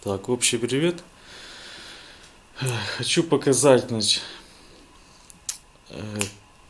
Так, общий привет. Хочу показать, значит,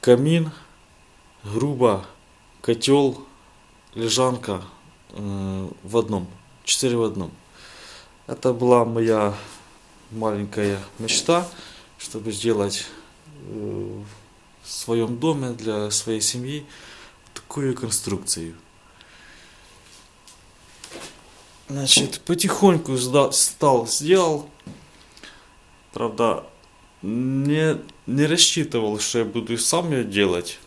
камин, грубо, котел, лежанка в одном, 4 в одном. Это была моя маленькая мечта, чтобы сделать в своем доме для своей семьи такую конструкцию. Значит, потихоньку сделал. Правда, не рассчитывал, что я буду сам ее делать.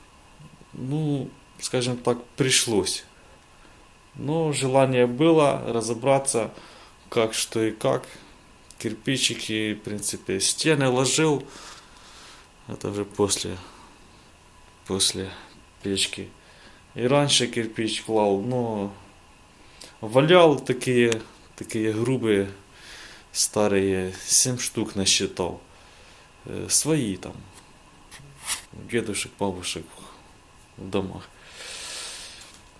Ну, скажем так, пришлось. Но желание было разобраться, как, что и как. Кирпичики, в принципе, стены ложил. Это уже после печки. И раньше кирпич клал, но валял такие грубые, старые, 7 штук насчитал. Свои там, дедушек, бабушек в домах.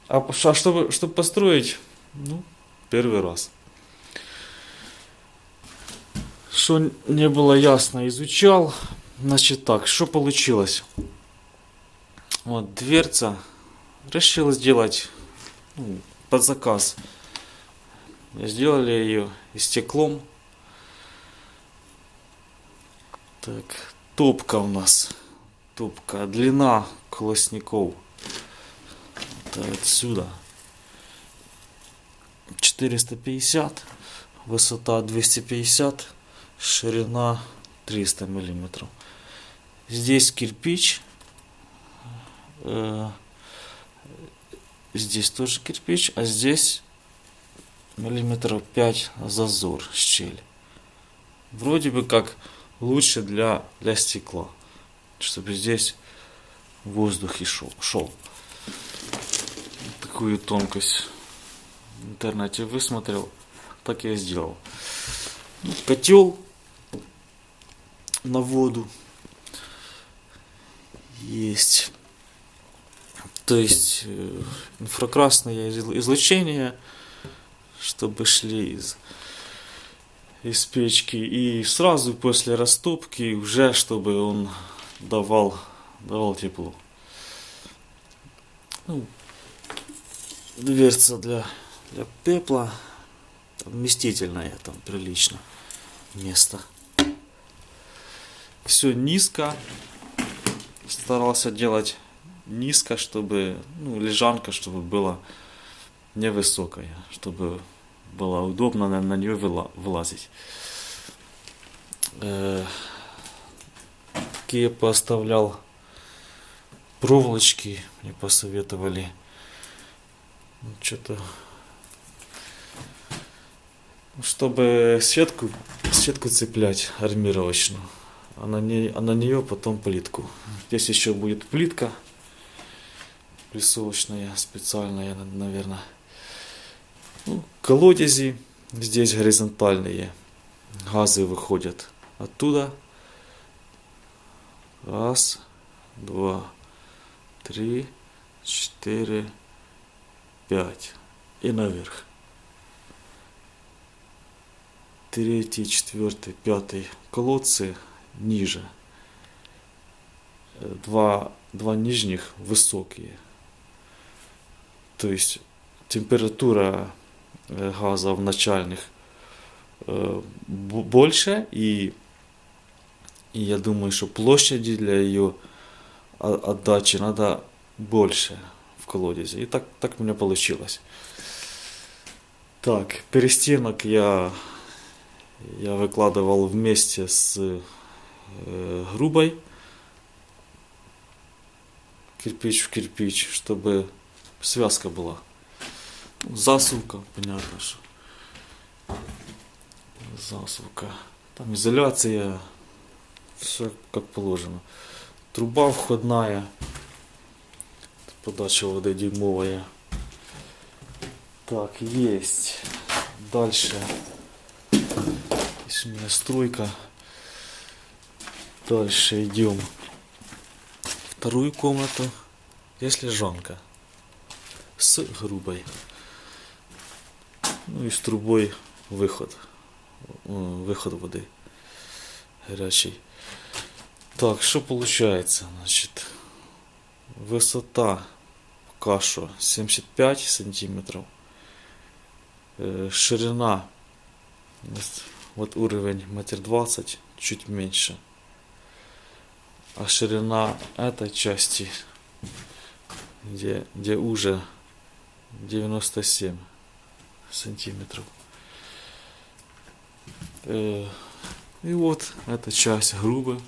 А чтобы построить, ну, первый раз. Что не было ясно, изучал. Значит так, что получилось? Вот дверца. Решил сделать под заказ. Сделали ее и стеклом. Так, топка у нас. Топка. Длина колосников. Это отсюда. 450. Высота 250. Ширина 300 миллиметров. Здесь кирпич. Здесь тоже кирпич. А здесь миллиметров 5 зазор, щель. Вроде бы как лучше для стекла, чтобы здесь воздух и шел. Такую тонкость в интернете высмотрел, так я и сделал. Котел на воду есть. То есть инфракрасное излучение, чтобы шли из печки, и сразу после растопки уже чтобы он давал тепло. Дверца для пепла, вместительная, там прилично место. Все низко, старался делать низко, чтобы лежанка, чтобы была невысокая, чтобы было удобно на нее вылазить. Такие поставлял проволочки, мне посоветовали. Что-то, чтобы сетку цеплять армировочную, а на нее потом плитку. Здесь еще будет плитка прессовочная, специальная, наверное. Колодези здесь горизонтальные, газы выходят оттуда. 1, 2, 3, 4, 5 и наверх. 3, 4, 5 колодцы ниже. Два нижних высокие. То есть температура газа в начальных больше, и я думаю, что площади для ее отдачи надо больше в колодезе. И так у меня получилось. Так, перестенок я выкладывал вместе с грубой, кирпич в кирпич, чтобы связка была. Засувка, понятно, что засувка. Там изоляция, все как положено. Труба входная, подача воды дюймовая. Так, есть. Дальше. Здесь у меня стройка. Дальше идем. Вторую комнату. Здесь лежанка с грубой. Ну и с трубой выход выход воды горячий. Так, что получается? Значит, высота пока что 75 сантиметров. Ширина, вот уровень 1,20 м, чуть меньше. А ширина этой части, где уже 97 сантиметров. И вот эта часть грубо,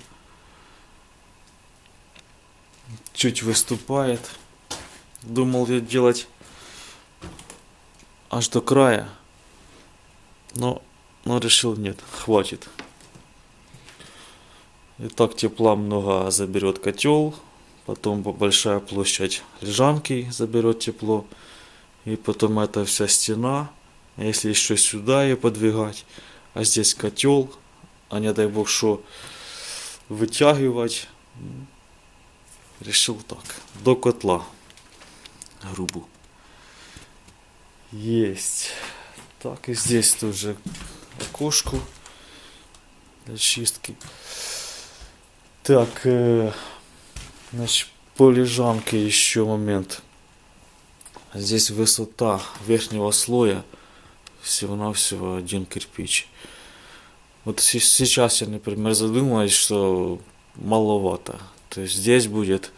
чуть выступает. Думал я делать аж до края, но решил нет, хватит. И так тепла много заберет котел, потом большая площадь лежанки заберет тепло, и потом эта вся стена, если еще сюда ее подвигать, а здесь котел, а не дай бог что вытягивать, решил так, до котла грубо. Есть. Так, и здесь тоже окошко для чистки. Так, значит, по лежанке еще момент. Здесь высота верхнего слоя всего-навсего 1 кирпич. Вот сейчас я, например, задумаюсь, что маловато. То есть здесь будет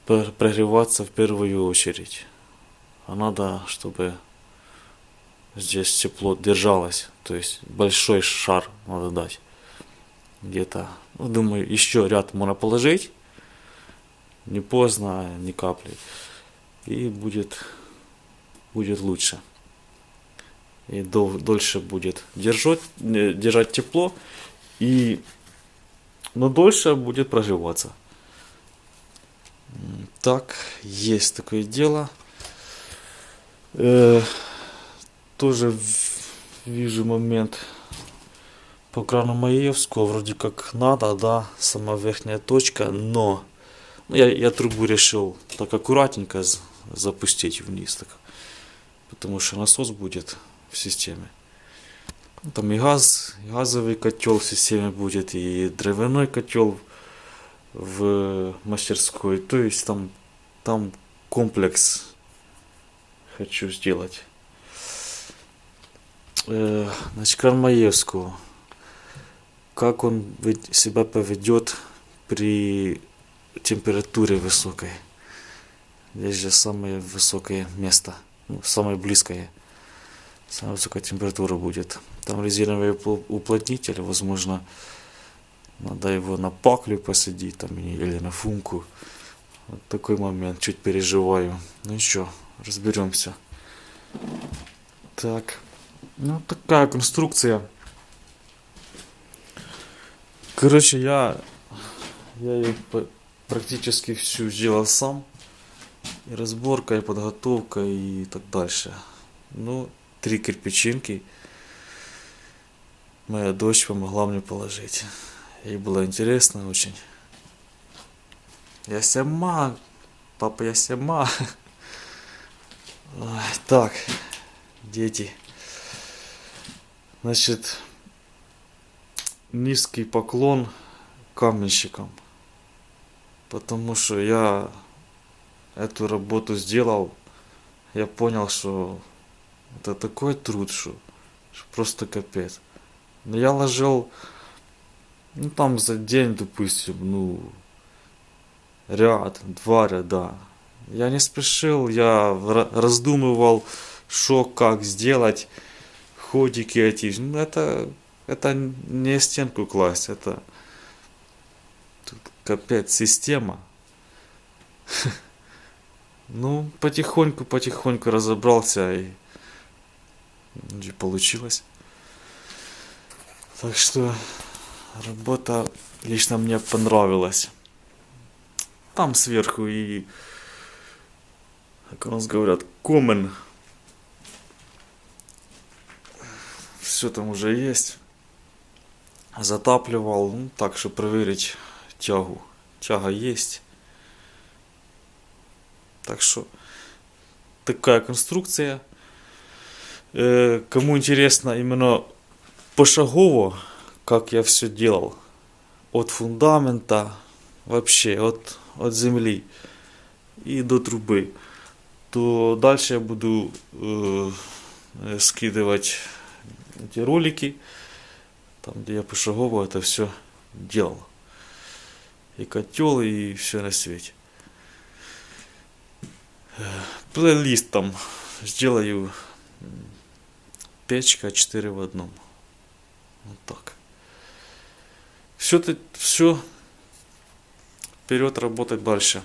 прогреваться в первую очередь. А надо, чтобы здесь тепло держалось. То есть большой шар надо дать. Где-то, думаю, еще ряд можно положить. Не поздно, ни капли. И будет лучше. И дольше будет держать тепло. Но дольше будет прогреваться. Так, есть такое дело. Тоже вижу момент по крану Маевского, вроде как надо, да, сама верхняя точка, но я трубу решил так аккуратненько запустить вниз, так, потому что насос будет в системе. Там и газовый котел в системе будет, и дровяной котел в мастерской, то есть там комплекс хочу сделать. Значит, кран Маевского. Как он себя поведет при температуре высокой? Здесь же самое высокое место, самое близкое. Самая высокая температура будет. Там резиновый уплотнитель, возможно, надо его на паклю посадить там, или на функу. Вот такой момент, чуть переживаю. Ну ничего, разберемся. Так, такая конструкция. Короче, я ее практически всю сделал сам. И разборка, и подготовка, и так дальше. 3 кирпичинки моя дочь помогла мне положить. Ей было интересно очень. Я сама, папа, я сама. Так, дети. Значит, низкий поклон каменщикам. Потому что я эту работу сделал. Я понял, что это такой труд, что просто капец. Но я ложил, там за день, допустим, ряд, 2 ряда. Я не спешил, я раздумывал, что, как сделать, ходики эти. Это не стенку класть, это тут капец, система. Потихоньку разобрался и получилось. Так что работа лично мне понравилась. Там сверху и, как у нас говорят, комен. Все там уже есть. Затапливал, так, чтобы проверить тягу. Тяга есть. Так что такая конструкция. Кому интересно именно пошагово, как я все делал. От фундамента, вообще, от земли и до трубы. То дальше я буду скидывать эти ролики, там где я пошагово это все делал. И котел, и все на свете. Плейлист там сделаю печка 4 в одном. Вот так. Все, вперед работать дальше.